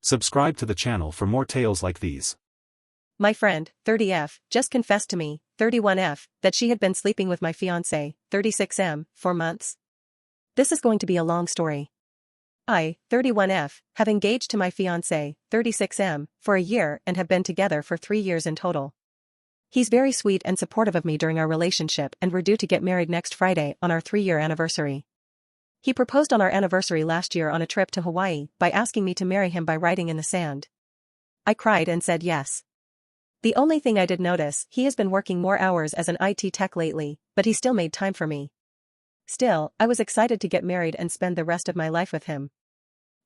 Subscribe to the channel for more tales like these. My friend, 30F, just confessed to me, 31F, that she had been sleeping with my fiancé, 36M, for months. This is going to be a long story. I, 31F, have engaged to my fiancé, 36M, for a year and have been together for 3 years in total. He's very sweet and supportive of me during our relationship, and we're due to get married next Friday on our 3-year anniversary. He proposed on our anniversary last year on a trip to Hawaii by asking me to marry him by writing in the sand. I cried and said yes. The only thing I did notice, he has been working more hours as an IT tech lately, but he still made time for me. Still, I was excited to get married and spend the rest of my life with him.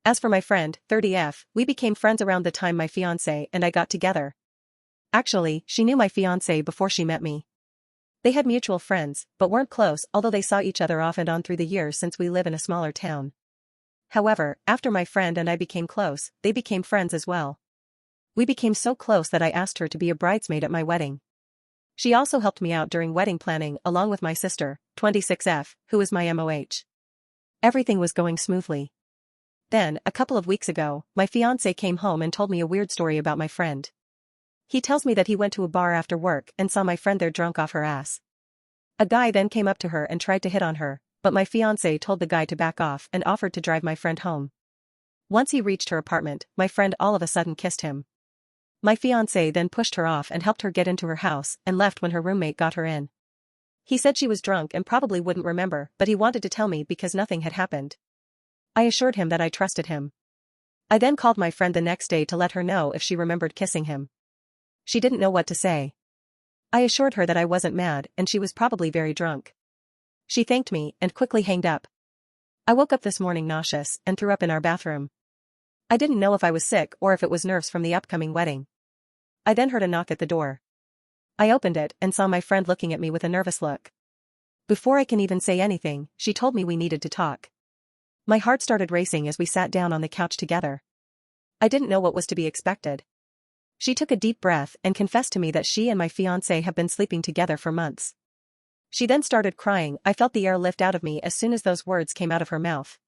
As for my friend, 30F, we became friends around the time my fiancé and I got together. Actually, she knew my fiancé before she met me. They had mutual friends, but weren't close, although they saw each other off and on through the years since we live in a smaller town. However, after my friend and I became close, they became friends as well. We became so close that I asked her to be a bridesmaid at my wedding. She also helped me out during wedding planning along with my sister, 26F, who is my MOH. Everything was going smoothly. Then, a couple of weeks ago, my fiancé came home and told me a weird story about my friend. He tells me that he went to a bar after work and saw my friend there drunk off her ass. A guy then came up to her and tried to hit on her, but my fiancé told the guy to back off and offered to drive my friend home. Once he reached her apartment, my friend all of a sudden kissed him. My fiancé then pushed her off and helped her get into her house and left when her roommate got her in. He said she was drunk and probably wouldn't remember, but he wanted to tell me because nothing had happened. I assured him that I trusted him. I then called my friend the next day to let her know if she remembered kissing him. She didn't know what to say. I assured her that I wasn't mad and she was probably very drunk. She thanked me and quickly hanged up. I woke up this morning nauseous and threw up in our bathroom. I didn't know if I was sick or if it was nerves from the upcoming wedding. I then heard a knock at the door. I opened it and saw my friend looking at me with a nervous look. Before I can even say anything, she told me we needed to talk. My heart started racing as we sat down on the couch together. I didn't know what was to be expected. She took a deep breath and confessed to me that she and my fiancé have been sleeping together for months. She then started crying. I felt the air lift out of me as soon as those words came out of her mouth.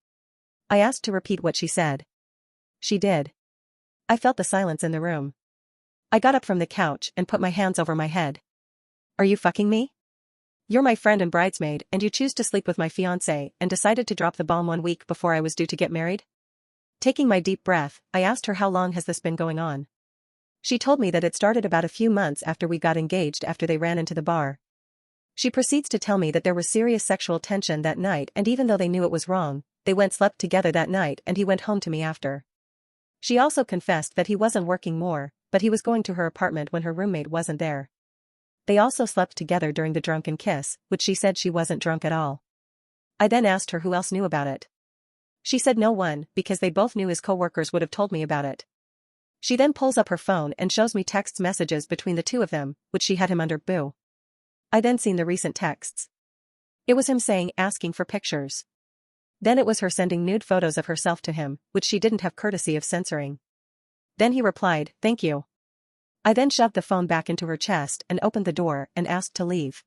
I asked to repeat what she said. She did. I felt the silence in the room. I got up from the couch and put my hands over my head. Are you fucking me? You're my friend and bridesmaid and you choose to sleep with my fiancé and decided to drop the bomb 1 week before I was due to get married? Taking my deep breath, I asked her how long has this been going on. She told me that it started about a few months after we got engaged after they ran into the bar. She proceeds to tell me that there was serious sexual tension that night and even though they knew it was wrong, they slept together that night and he went home to me after. She also confessed that he wasn't working more, but he was going to her apartment when her roommate wasn't there. They also slept together during the drunken kiss, which she said she wasn't drunk at all. I then asked her who else knew about it. She said no one, because they both knew his coworkers would have told me about it. She then pulls up her phone and shows me text messages between the two of them, which she had him under boo. I then seen the recent texts. It was him asking for pictures. Then it was her sending nude photos of herself to him, which she didn't have courtesy of censoring. Then he replied, "Thank you." I then shoved the phone back into her chest and opened the door and asked to leave.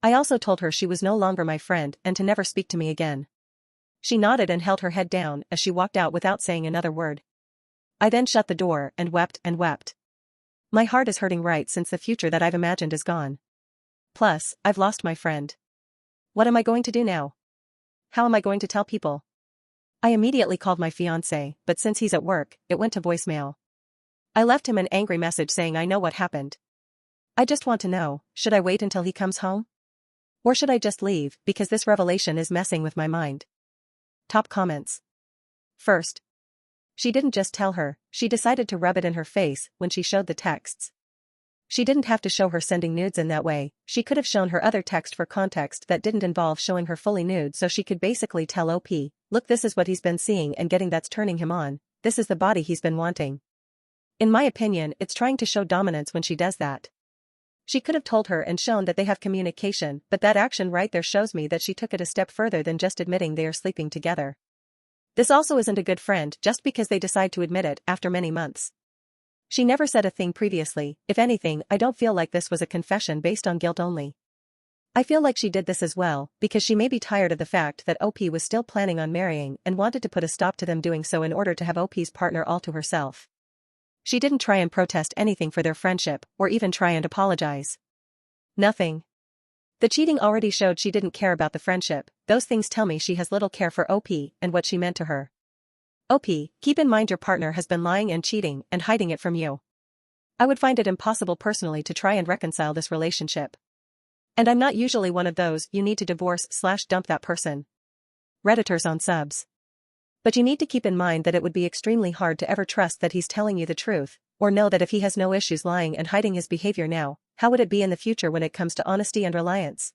I also told her she was no longer my friend and to never speak to me again. She nodded and held her head down as she walked out without saying another word. I then shut the door and wept and wept. My heart is hurting right since the future that I've imagined is gone. Plus, I've lost my friend. What am I going to do now? How am I going to tell people? I immediately called my fiancé, but since he's at work, it went to voicemail. I left him an angry message saying I know what happened. I just want to know, should I wait until he comes home? Or should I just leave because this revelation is messing with my mind? Top comments. First, she didn't just tell her, she decided to rub it in her face when she showed the texts. She didn't have to show her sending nudes in that way, she could have shown her other text for context that didn't involve showing her fully nude so she could basically tell OP, look, this is what he's been seeing and getting that's turning him on, this is the body he's been wanting. In my opinion, it's trying to show dominance when she does that. She could have told her and shown that they have communication, but that action right there shows me that she took it a step further than just admitting they are sleeping together. This also isn't a good friend just because they decide to admit it after many months. She never said a thing previously, if anything I don't feel like this was a confession based on guilt only. I feel like she did this as well, because she may be tired of the fact that OP was still planning on marrying and wanted to put a stop to them doing so in order to have OP's partner all to herself. She didn't try and protest anything for their friendship, or even try and apologize. Nothing. The cheating already showed she didn't care about the friendship. Those things tell me she has little care for OP and what she meant to her. OP, keep in mind your partner has been lying and cheating and hiding it from you. I would find it impossible personally to try and reconcile this relationship. And I'm not usually one of those you need to divorce/dump that person. Redditors on subs. But you need to keep in mind that it would be extremely hard to ever trust that he's telling you the truth, or know that if he has no issues lying and hiding his behavior now, how would it be in the future when it comes to honesty and reliance?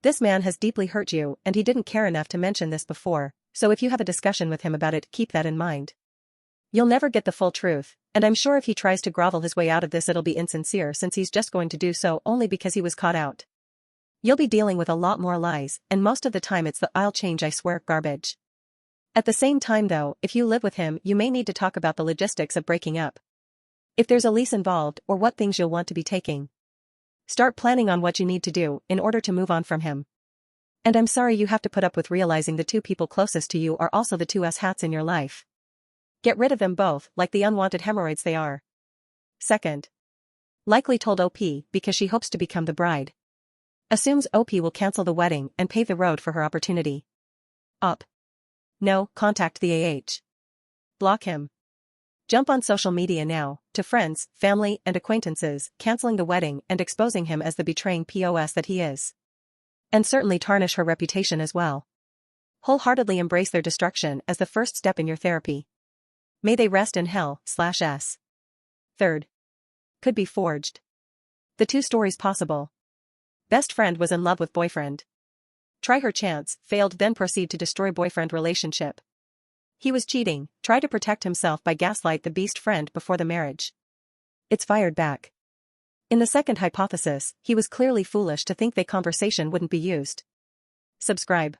This man has deeply hurt you and he didn't care enough to mention this before, so if you have a discussion with him about it, keep that in mind. You'll never get the full truth, and I'm sure if he tries to grovel his way out of this it'll be insincere since he's just going to do so only because he was caught out. You'll be dealing with a lot more lies, and most of the time it's the "I'll change I swear" garbage. At the same time though, if you live with him you may need to talk about the logistics of breaking up. If there's a lease involved or what things you'll want to be taking. Start planning on what you need to do in order to move on from him. And I'm sorry you have to put up with realizing the two people closest to you are also the two hats in your life. Get rid of them both, like the unwanted hemorrhoids they are. Second. Likely told OP because she hopes to become the bride. Assumes OP will cancel the wedding and pave the road for her opportunity. Up. No, contact the AH. Block him. Jump on social media now, to friends, family, and acquaintances, canceling the wedding and exposing him as the betraying POS that he is. And certainly tarnish her reputation as well. Wholeheartedly embrace their destruction as the first step in your therapy. May they rest in hell/s. Third. Could be forged. The two stories possible. Best friend was in love with boyfriend. Try her chance, failed, then proceed to destroy boyfriend relationship. He was cheating, try to protect himself by gaslight the beast friend before the marriage. It's fired back. In the second hypothesis, he was clearly foolish to think the conversation wouldn't be used. Subscribe.